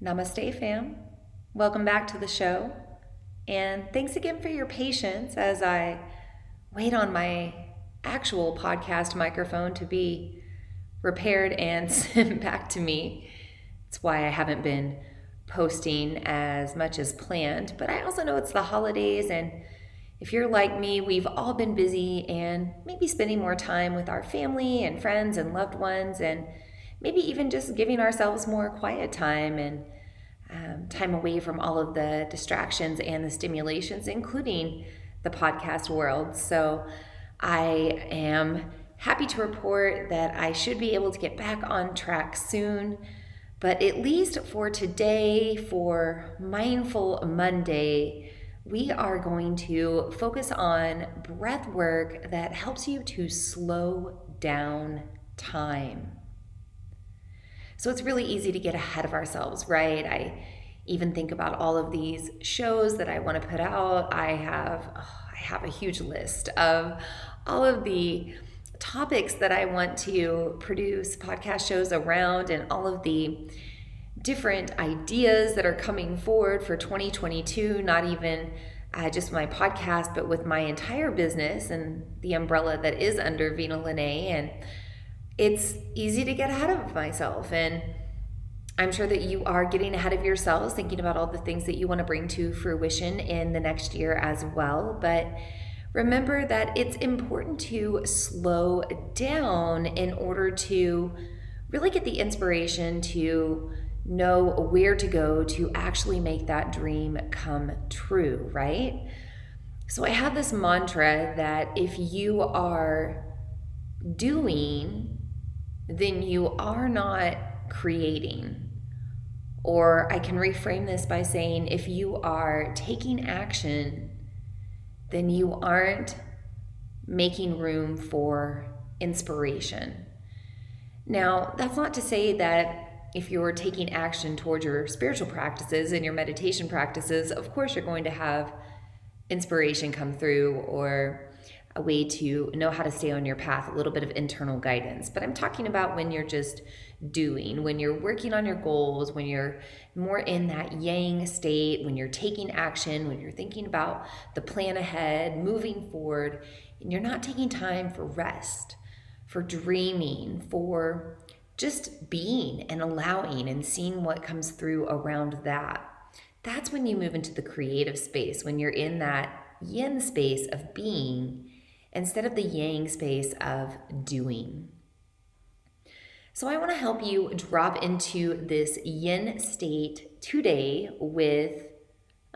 Namaste, fam. Welcome back to the show. And thanks again for your patience as I wait on my actual podcast microphone to be repaired and sent back to me. That's why I haven't been posting as much as planned. But I also know it's the holidays, and if you're like me, we've all been busy and maybe spending more time with our family and friends and loved ones, and maybe even just giving ourselves more quiet time and time away from all of the distractions and the stimulations, including the podcast world. So I am happy to report that I should be able to get back on track soon. But at least for today, for Mindful Monday, we are going to focus on breath work that helps you to slow down time. So it's really easy to get ahead of ourselves, right? I even think about all of these shows that I want to put out. I have a huge list of all of the topics that I want to produce podcast shows around, and all of the different ideas that are coming forward for 2022, not even just my podcast, but with my entire business and the umbrella that is under Vina Lene. And it's easy to get ahead of myself, and I'm sure that you are getting ahead of yourselves, thinking about all the things that you want to bring to fruition in the next year as well. But remember that it's important to slow down in order to really get the inspiration to know where to go to actually make that dream come true, right? So I have this mantra that if you are doing, then you are not creating. Or I can reframe this by saying, if you are taking action, then you aren't making room for inspiration. Now, that's not to say that if you're taking action towards your spiritual practices and your meditation practices, of course you're going to have inspiration come through, or a way to know how to stay on your path, a little bit of internal guidance. But I'm talking about when you're just doing, when you're working on your goals, when you're more in that yang state, when you're taking action, when you're thinking about the plan ahead, moving forward, and you're not taking time for rest, for dreaming, for just being and allowing and seeing what comes through around that. That's when you move into the creative space, when you're in that yin space of being instead of the yang space of doing. So I want to help you drop into this yin state today with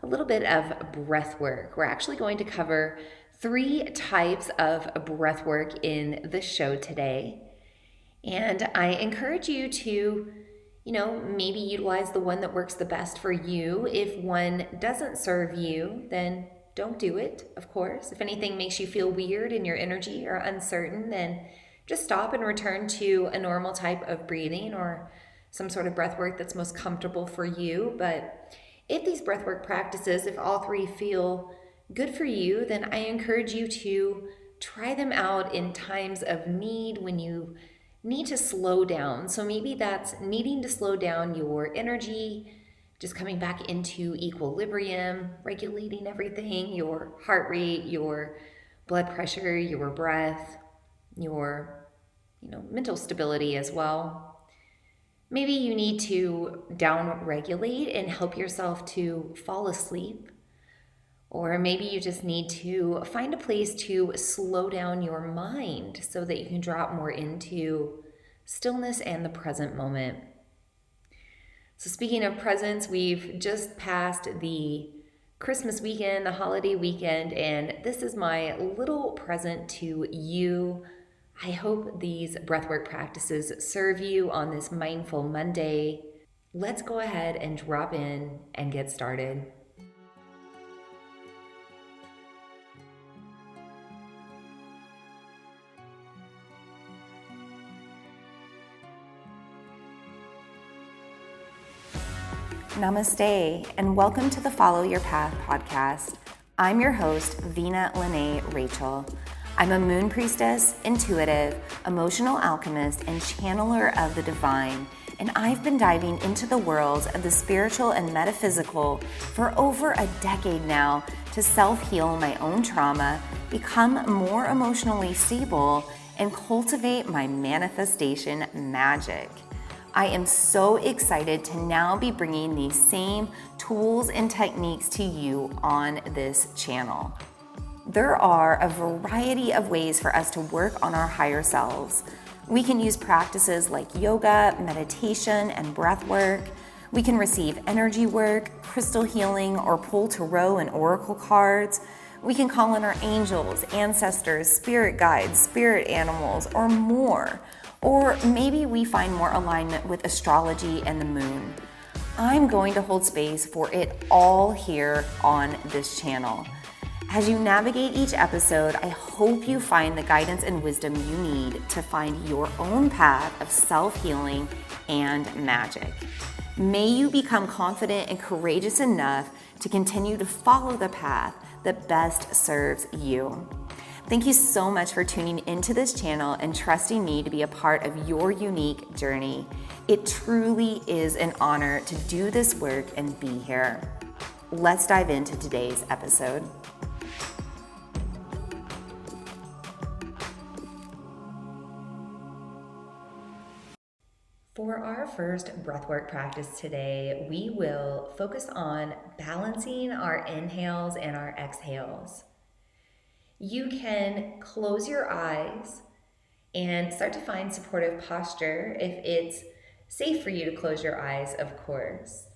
a little bit of breath work. We're actually going to cover 3 types of breath work in the show today. And I encourage you to, maybe utilize the one that works the best for you. If one doesn't serve you, then don't do it, of course. If anything makes you feel weird in your energy or uncertain, then just stop and return to a normal type of breathing or some sort of breath work that's most comfortable for you. But if these breath work practices, if all 3 feel good for you, then I encourage you to try them out in times of need, when you need to slow down. So maybe that's needing to slow down your energy, just coming back into equilibrium, regulating everything, your heart rate, your blood pressure, your breath, your mental stability as well. Maybe you need to down regulate and help yourself to fall asleep. Or maybe you just need to find a place to slow down your mind so that you can drop more into stillness and the present moment. So speaking of presents, we've just passed the Christmas weekend, the holiday weekend, and this is my little present to you. I hope these breathwork practices serve you on this Mindful Monday. Let's go ahead and drop in and get started. Namaste, and welcome to the Follow Your Path podcast. I'm your host, Vina Lene Rachel. I'm a moon priestess, intuitive, emotional alchemist, and channeler of the divine, and I've been diving into the worlds of the spiritual and metaphysical for over a decade now to self-heal my own trauma, become more emotionally stable, and cultivate my manifestation magic. I am so excited to now be bringing these same tools and techniques to you on this channel. There are a variety of ways for us to work on our higher selves. We can use practices like yoga, meditation, and breath work. We can receive energy work, crystal healing, or pull tarot and oracle cards. We can call on our angels, ancestors, spirit guides, spirit animals, or more. Or maybe we find more alignment with astrology and the moon. I'm going to hold space for it all here on this channel. As you navigate each episode, I hope you find the guidance and wisdom you need to find your own path of self-healing and magic. May you become confident and courageous enough to continue to follow the path that best serves you. Thank you so much for tuning into this channel and trusting me to be a part of your unique journey. It truly is an honor to do this work and be here. Let's dive into today's episode. For our first breathwork practice today, we will focus on balancing our inhales and our exhales. You can close your eyes and start to find supportive posture if it's safe for you to close your eyes, of course.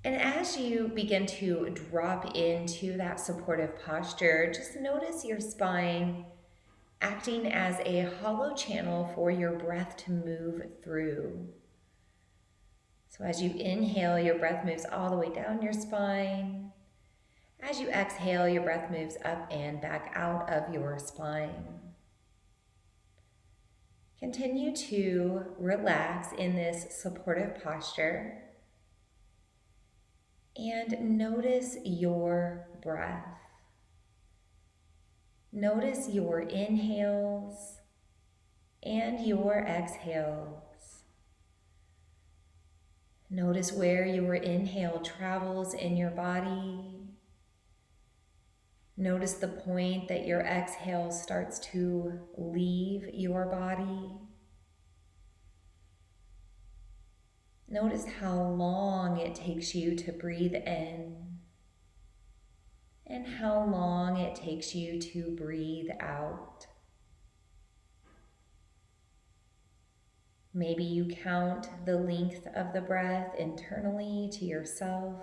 And as you begin to drop into that supportive posture, just notice your spine acting as a hollow channel for your breath to move through. So as you inhale, your breath moves all the way down your spine. As you exhale, your breath moves up and back out of your spine. Continue to relax in this supportive posture and notice your breath. Notice your inhales and your exhales. Notice where your inhale travels in your body. Notice the point that your exhale starts to leave your body. Notice how long it takes you to breathe in and how long it takes you to breathe out. Maybe you count the length of the breath internally to yourself.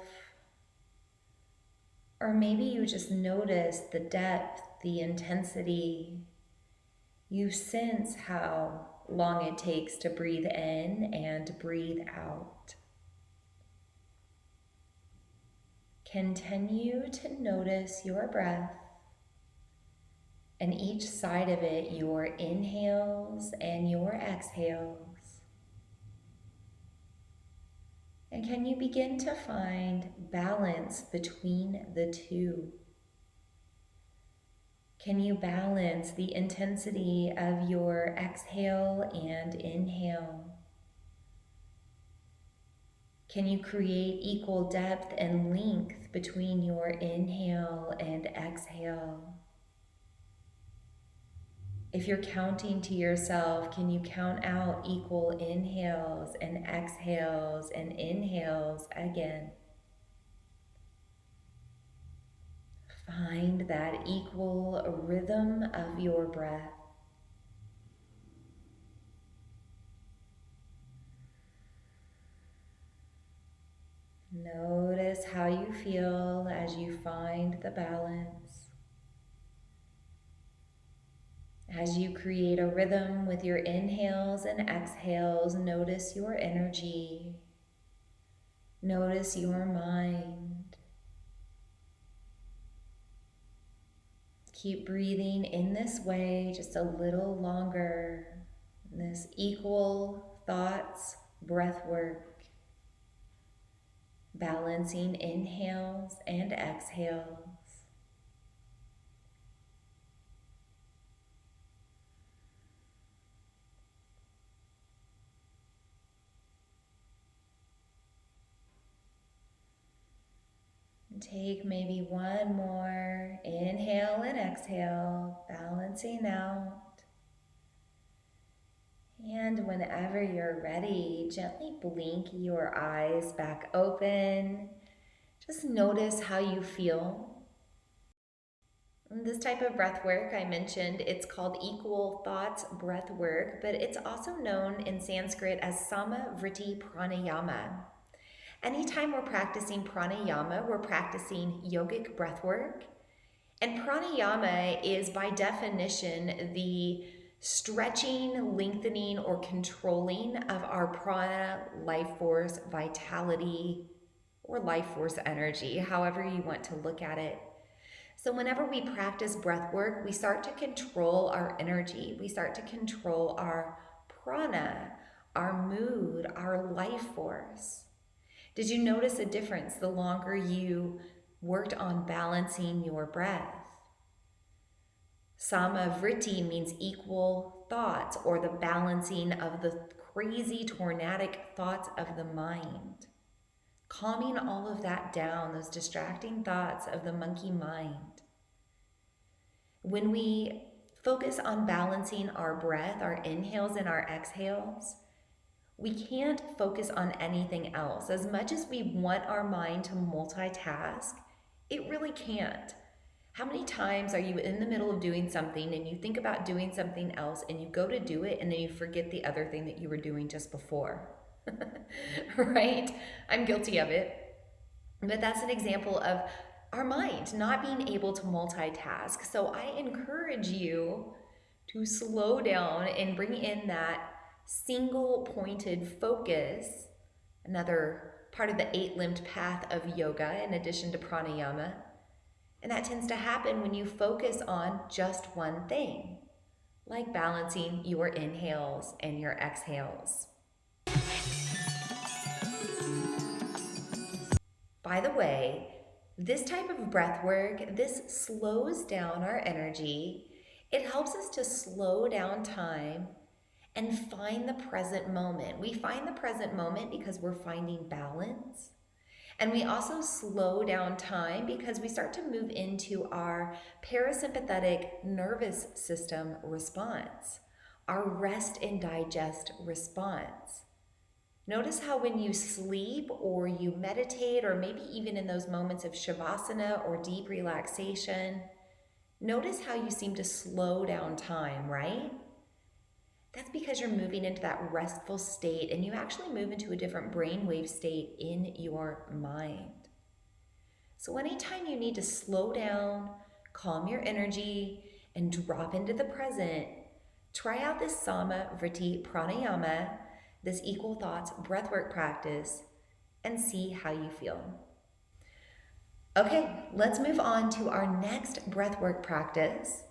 Or maybe you just notice the depth, the intensity. You sense how long it takes to breathe in and breathe out. Continue to notice your breath and each side of it, your inhales and your exhales. And can you begin to find balance between the two? Can you balance the intensity of your exhale and inhale? Can you create equal depth and length between your inhale and exhale? If you're counting to yourself, can you count out equal inhales and exhales and inhales again? Find that equal rhythm of your breath. Notice how you feel as you find the balance. As you create a rhythm with your inhales and exhales, notice your energy. Notice your mind. Keep breathing in this way just a little longer. This equal thoughts, breath work. Balancing inhales and exhales. Take maybe one more inhale and exhale, balancing out. And whenever you're ready, gently blink your eyes back open. Just notice how you feel. This type of breath work I mentioned, it's called equal thoughts breath work, but it's also known in Sanskrit as Samavriti Pranayama. Anytime we're practicing pranayama, we're practicing yogic breath work. And pranayama is by definition the stretching, lengthening, or controlling of our prana, life force, vitality, or life force energy, however you want to look at it. So whenever we practice breath work, we start to control our energy. We start to control our prana, our mood, our life force. Did you notice a difference the longer you worked on balancing your breath? Samavriti means equal thoughts, or the balancing of the crazy tornadic thoughts of the mind. Calming all of that down, those distracting thoughts of the monkey mind. When we focus on balancing our breath, our inhales and our exhales, we can't focus on anything else. As much as we want our mind to multitask, it really can't. How many times are you in the middle of doing something and you think about doing something else and you go to do it and then you forget the other thing that you were doing just before? Right? I'm guilty of it. But that's an example of our mind not being able to multitask. So I encourage you to slow down and bring in that single pointed focus, another part of the 8-limbed path of yoga in addition to pranayama. And that tends to happen when you focus on just one thing, like balancing your inhales and your exhales. By the way, this type of breath work, this slows down our energy. It helps us to slow down time and find the present moment. We find the present moment because we're finding balance. And we also slow down time because we start to move into our parasympathetic nervous system response, our rest and digest response. Notice how when you sleep or you meditate, or maybe even in those moments of shavasana or deep relaxation, notice how you seem to slow down time, right? That's because you're moving into that restful state and you actually move into a different brainwave state in your mind. So anytime you need to slow down, calm your energy, and drop into the present, try out this Samavriti Pranayama, this equal thoughts breathwork practice, and see how you feel. Okay, let's move on to our next breathwork practice.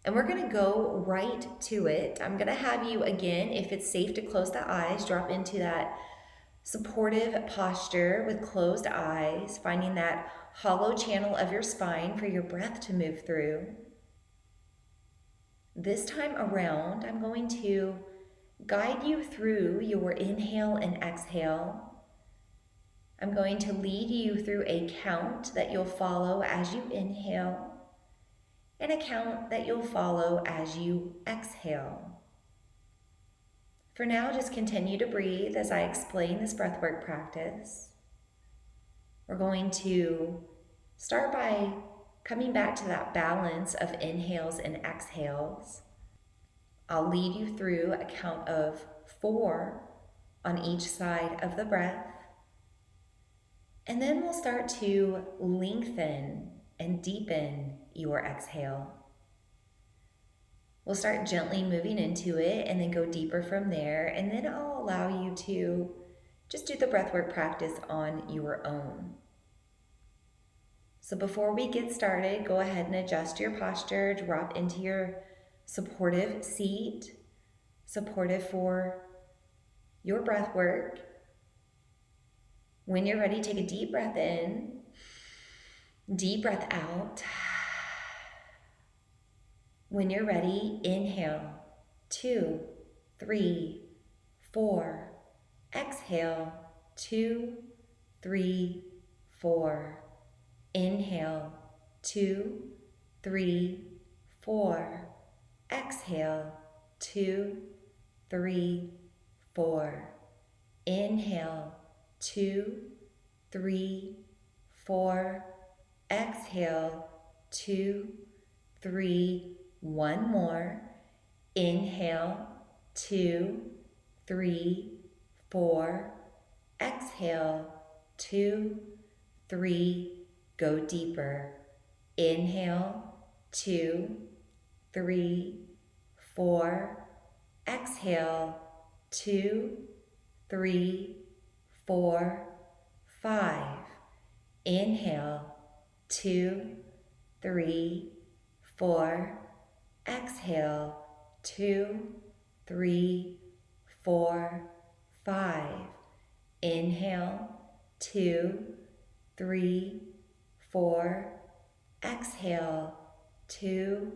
And we're going to go right to it. I'm going to have you, again, if it's safe to close the eyes, drop into that supportive posture with closed eyes, finding that hollow channel of your spine for your breath to move through. This time around, I'm going to guide you through your inhale and exhale. I'm going to lead you through a count that you'll follow as you inhale, and a count that you'll follow as you exhale. For now, just continue to breathe as I explain this breathwork practice. We're going to start by coming back to that balance of inhales and exhales. I'll lead you through a count of 4 on each side of the breath. And then we'll start to lengthen and deepen your exhale. We'll start gently moving into it and then go deeper from there. And then I'll allow you to just do the breathwork practice on your own. So before we get started, go ahead and adjust your posture, drop into your supportive seat, supportive for your breath work. When you're ready, take a deep breath in, deep breath out. When you're ready, inhale, 2, 3, 4. Exhale, 2, 3, 4. Inhale, 2, 3, 4. Exhale, 2, 3, 4. Inhale, 2, 3, 4. Exhale, 2, 3. One more. Inhale, 2, 3, 4. Exhale, 2, 3. Go deeper. Inhale, 2, 3, 4. Exhale, 2, 3, 4, 5. Inhale, 2, 3, 4. Exhale, 2, 3, 4, 5. Inhale, 2, 3, 4. Exhale, 2,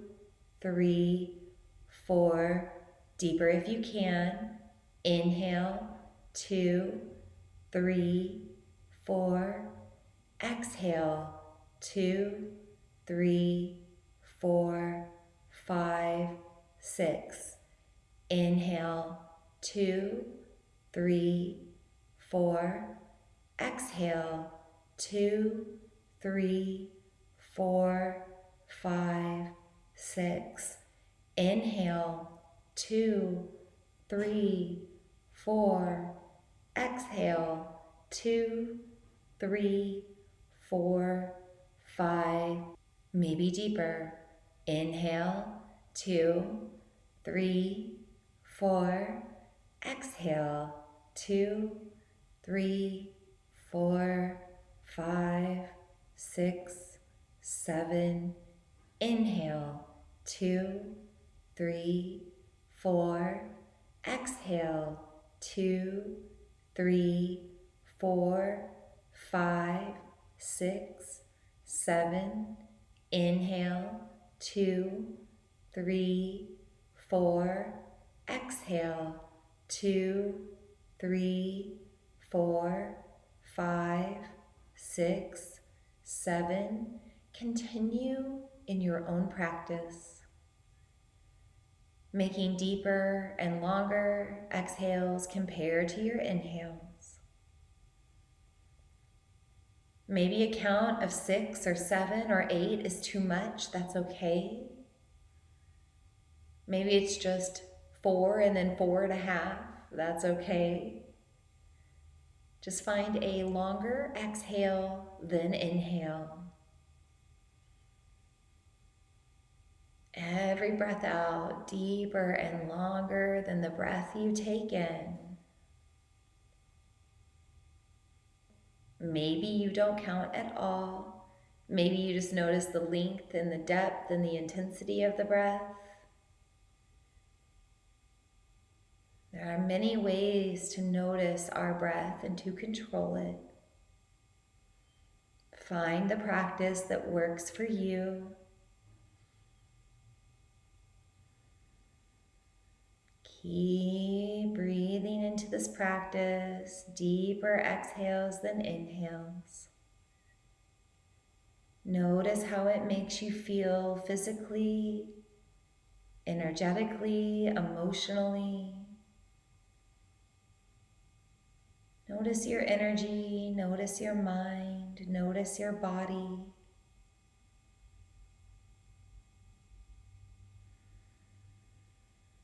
3, 4. Deeper if you can. Inhale, 2, 3, 4. Exhale, 2, 3, 4, 5, 6. Inhale, 2, 3, 4. Exhale, 2, 3, 4, 5, 6. Inhale, 2, 3, 4. Exhale, 2, 3, 4, 5. Maybe deeper. Inhale, 2, 3, 4. Exhale, 2, 3, 4, 5, 6, 7. Inhale, 2, 3, 4. Exhale, 2, 3, 4, 5, 6, 7. Inhale, 2, 3, 4. Exhale, 2, 3, 4, 5, 6, 7. Continue in your own practice, making deeper and longer exhales compared to your inhales. Maybe a count of 6 or 7 or 8 is too much. That's okay. Maybe it's just 4 and then 4.5. That's okay. Just find a longer exhale than inhale. Every breath out deeper and longer than the breath you take in. Maybe you don't count at all. Maybe you just notice the length and the depth and the intensity of the breath. There are many ways to notice our breath and to control it. Find the practice that works for you. Keep breathing into this practice, deeper exhales than inhales. Notice how it makes you feel physically, energetically, emotionally. Notice your energy, notice your mind, notice your body.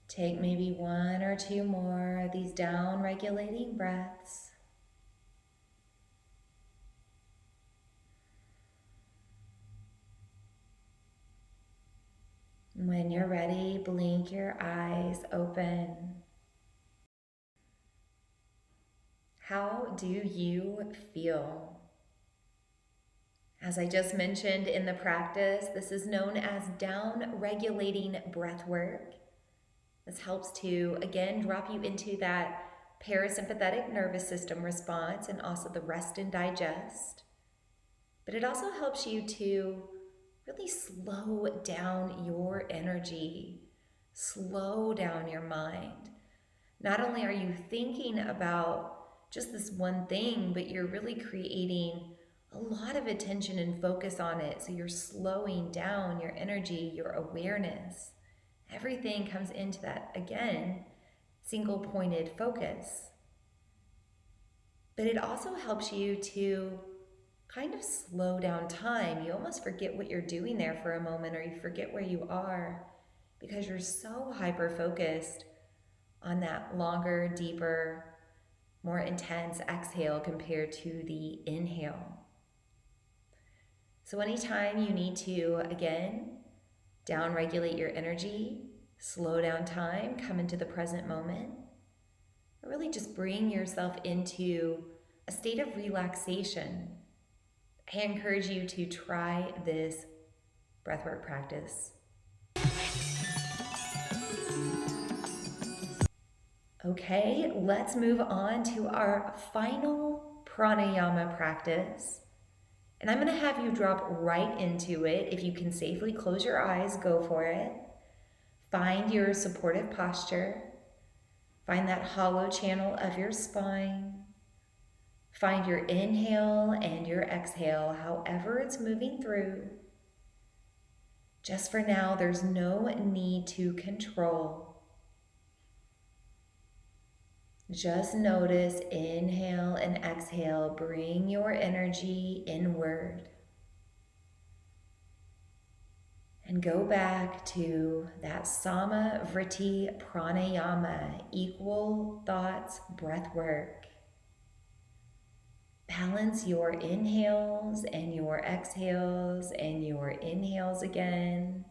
Take maybe 1 or 2 more of these down-regulating breaths. When you're ready, blink your eyes open. How do you feel? As I just mentioned in the practice, this is known as down-regulating breath work. This helps to, again, drop you into that parasympathetic nervous system response and also the rest and digest. But it also helps you to really slow down your energy, slow down your mind. Not only are you thinking about just this one thing, but you're really creating a lot of attention and focus on it. So you're slowing down your energy, your awareness. Everything comes into that, again, single pointed focus. But it also helps you to kind of slow down time. You almost forget what you're doing there for a moment, or you forget where you are because you're so hyper focused on that longer, deeper, more intense exhale compared to the inhale. So anytime you need to, again, down-regulate your energy, slow down time, come into the present moment, or really just bring yourself into a state of relaxation, I encourage you to try this breathwork practice. Okay, let's move on to our final pranayama practice. And I'm going to have you drop right into it. If you can safely close your eyes, go for it. Find your supportive posture. Find that hollow channel of your spine. Find your inhale and your exhale, however it's moving through. Just for now, there's no need to control. Just notice, inhale and exhale. Bring your energy inward. And go back to that Samavriti Pranayama, equal thoughts breath work. Balance your inhales and your exhales and your inhales again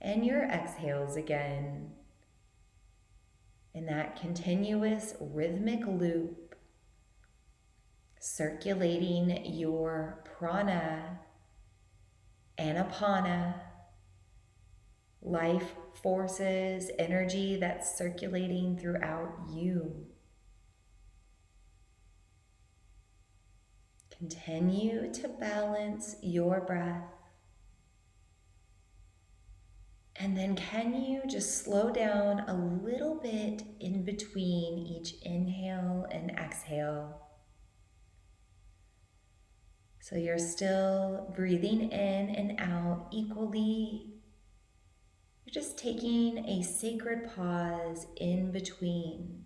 and your exhales again. In that continuous rhythmic loop, circulating your prana, anapana, life forces, energy that's circulating throughout you. Continue to balance your breath. And then can you just slow down a little bit in between each inhale and exhale? So you're still breathing in and out equally. You're just taking a sacred pause in between.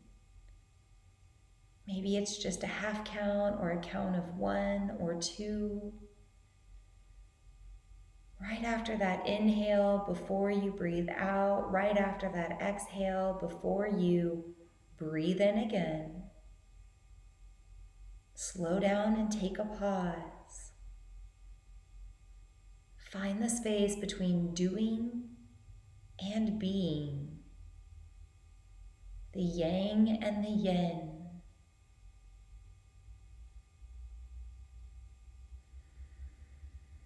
Maybe it's just a half count or a count of 1 or 2. Right after that inhale, before you breathe out, right after that exhale, before you breathe in again. Slow down and take a pause. Find the space between doing and being, the yang and the yin.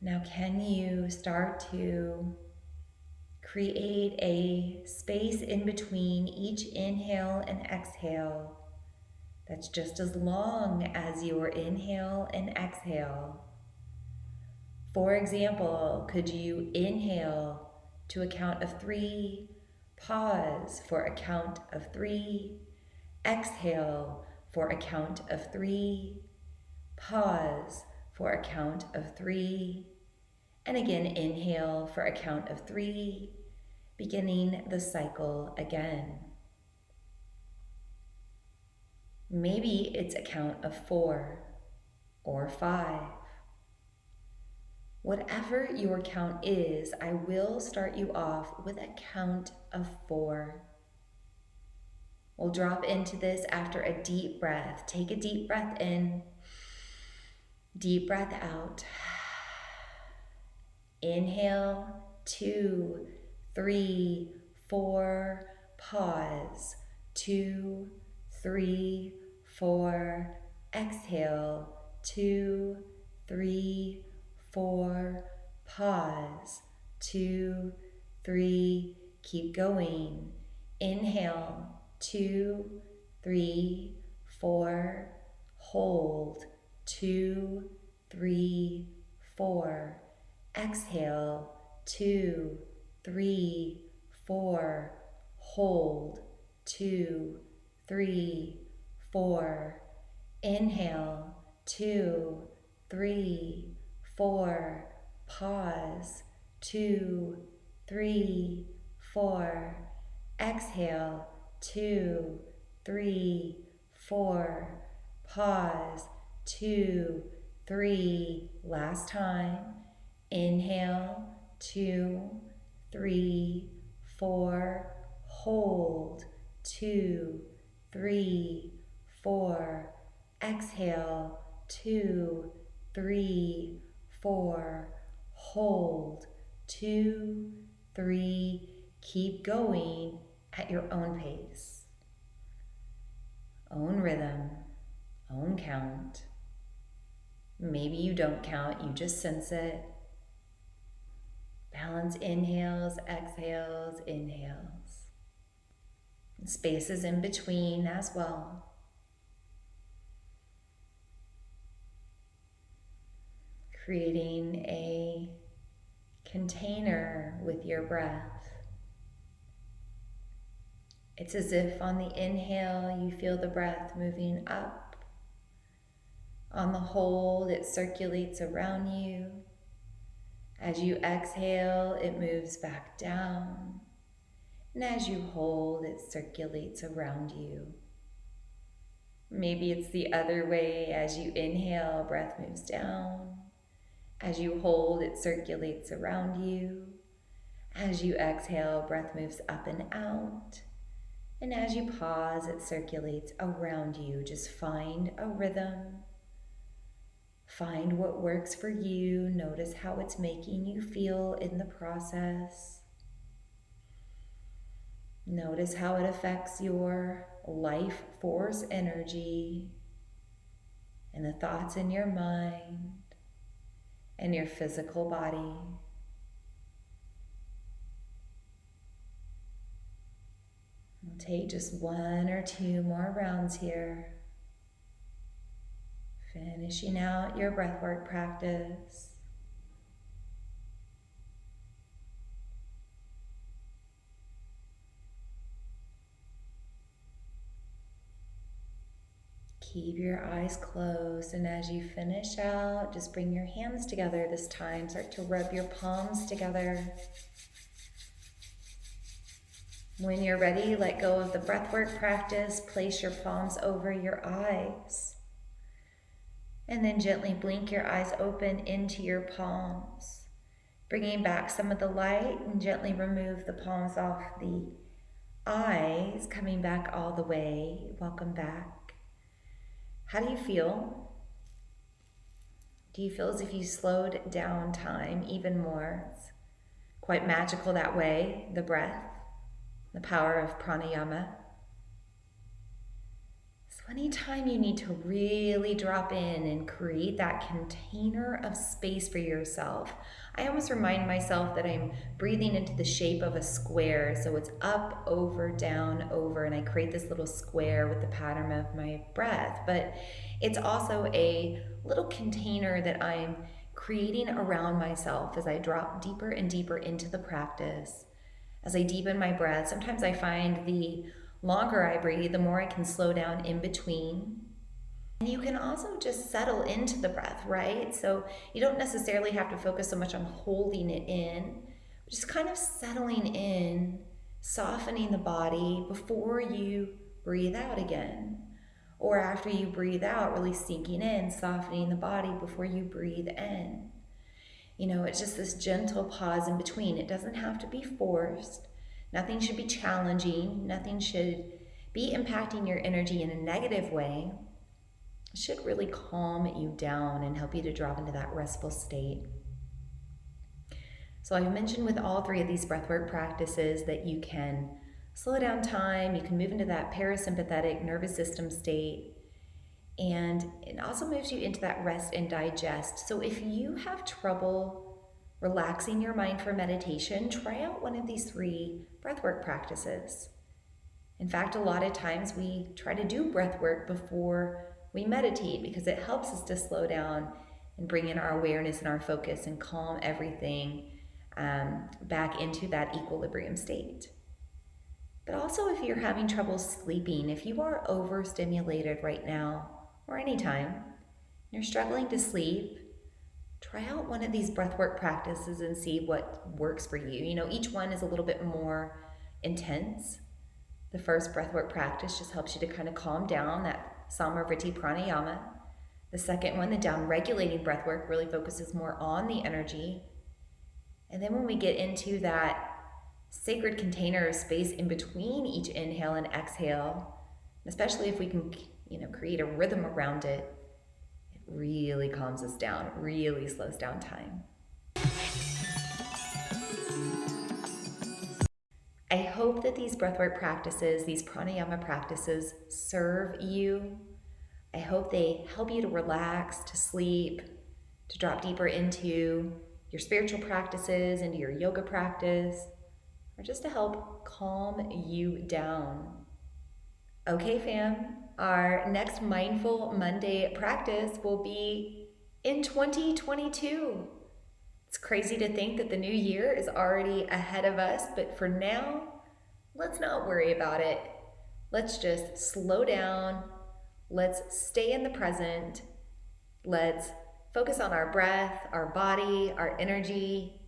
Now, can you start to create a space in between each inhale and exhale that's just as long as your inhale and exhale? For example, could you inhale to a count of 3, pause for a count of 3, exhale for a count of 3, pause for a count of 3, and again inhale for a count of 3, beginning the cycle again. Maybe it's a count of 4 or 5. Whatever your count is, I will start you off with a count of 4. We'll drop into this after a deep breath. Take a deep breath in, deep breath out. Inhale, 2, 3, 4, pause, 2, 3, 4, exhale, 2, 3, 4, pause, 2, 3, keep going. Inhale, 2, 3, 4, hold, 2, 3, 4. Exhale, 2, 3, 4, hold, 2, 3, 4. Inhale, 2, 3, 4, pause, 2, 3, 4, exhale, 2, 3, 4, pause, 2, 3, last time, inhale, 2, 3, 4, hold, 2, 3, 4, exhale, 2, 3, 4, hold, 2, 3, keep going at your own pace, own rhythm, own count. Maybe you don't count, you just sense it. Balance inhales, exhales, inhales. Spaces in between as well. Creating a container with your breath. It's as if on the inhale you feel the breath moving up. On the hold, it circulates around you. As you exhale, it moves back down. And as you hold, it circulates around you. Maybe it's the other way. As you inhale, breath moves down. As you hold, it circulates around you. As you exhale, breath moves up and out. And as you pause, it circulates around you. Just find a rhythm. Find what works for you. Notice how it's making you feel in the process. Notice how it affects your life force energy and the thoughts in your mind and your physical body. We'll take just 1 or 2 more rounds here. Finishing out your breathwork practice. Keep your eyes closed, and as you finish out, just bring your hands together this time. Start to rub your palms together. When you're ready, let go of the breathwork practice. Place your palms over your eyes. And then gently blink your eyes open into your palms. Bringing back some of the light, and gently remove the palms off the eyes, coming back all the way. Welcome back. How do you feel? Do you feel as if you slowed down time even more? It's quite magical that way, the breath, the power of pranayama. So anytime you need to really drop in and create that container of space for yourself, I almost remind myself that I'm breathing into the shape of a square. So it's up, over, down, over, and I create this little square with the pattern of my breath. But it's also a little container that I'm creating around myself as I drop deeper and deeper into the practice. As I deepen my breath, sometimes I find the longer I breathe, the more I can slow down in between. And you can also just settle into the breath, right? So you don't necessarily have to focus so much on holding it in, just kind of settling in, softening the body before you breathe out again. Or after you breathe out, really sinking in, softening the body before you breathe in. You know, it's just this gentle pause in between. It doesn't have to be forced. Nothing should be challenging. Nothing should be impacting your energy in a negative way. It should really calm you down and help you to drop into that restful state. So I've mentioned with all 3 of these breathwork practices that you can slow down time, you can move into that parasympathetic nervous system state, and it also moves you into that rest and digest. So if you have trouble relaxing your mind for meditation, try out one of these 3 breathwork practices. In fact, a lot of times we try to do breathwork before we meditate because it helps us to slow down and bring in our awareness and our focus and calm everything back into that equilibrium state. But also if you're having trouble sleeping, if you are overstimulated right now or anytime, you're struggling to sleep, try out one of these breathwork practices and see what works for you. You know, each one is a little bit more intense. The first breathwork practice just helps you to kind of calm down, that Samavriti Pranayama. The second one, the down-regulating breathwork, really focuses more on the energy. And then when we get into that sacred container space in between each inhale and exhale, especially if we can, create a rhythm around it, it really calms us down, really slows down time. I hope that these breathwork practices, these pranayama practices, serve you. I hope they help you to relax, to sleep, to drop deeper into your spiritual practices, into your yoga practice, or just to help calm you down. Okay, fam, our next Mindful Monday practice will be in 2022. It's crazy to think that the new year is already ahead of us, but for now, let's not worry about it. Let's just slow down. Let's stay in the present. Let's focus on our breath, our body, our energy,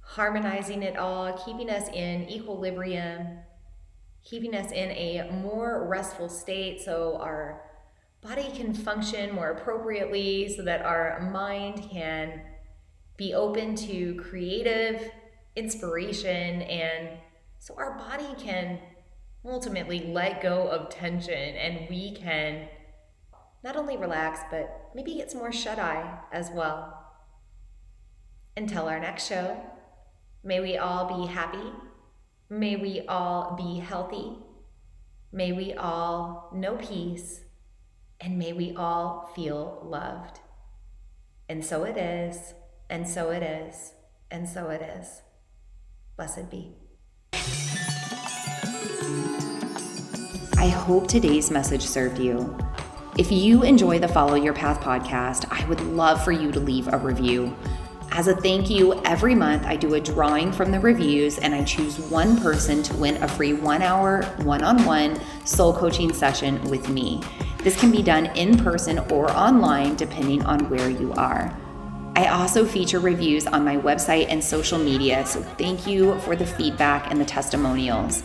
harmonizing it all, keeping us in equilibrium, keeping us in a more restful state so our body can function more appropriately, so that our mind can be open to creative inspiration, and so our body can ultimately let go of tension and we can not only relax, but maybe get some more shut-eye as well. Until our next show, may we all be happy. May we all be healthy. May we all know peace. And may we all feel loved. And so it is, and so it is, and so it is. Blessed be. I hope today's message served you. If you enjoy the Follow Your Path podcast, I would love for you to leave a review. As a thank you, every month I do a drawing from the reviews and I choose one person to win a free 1-hour, one-on-one soul coaching session with me. This can be done in person or online depending on where you are. I also feature reviews on my website and social media, so thank you for the feedback and the testimonials.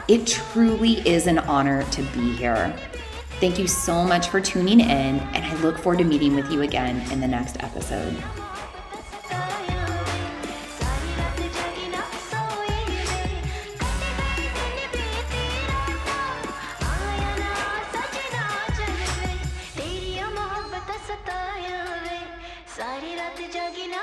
It truly is an honor to be here. Thank you so much for tuning in, and I look forward to meeting with you again in the next episode. सारी रात जागी ना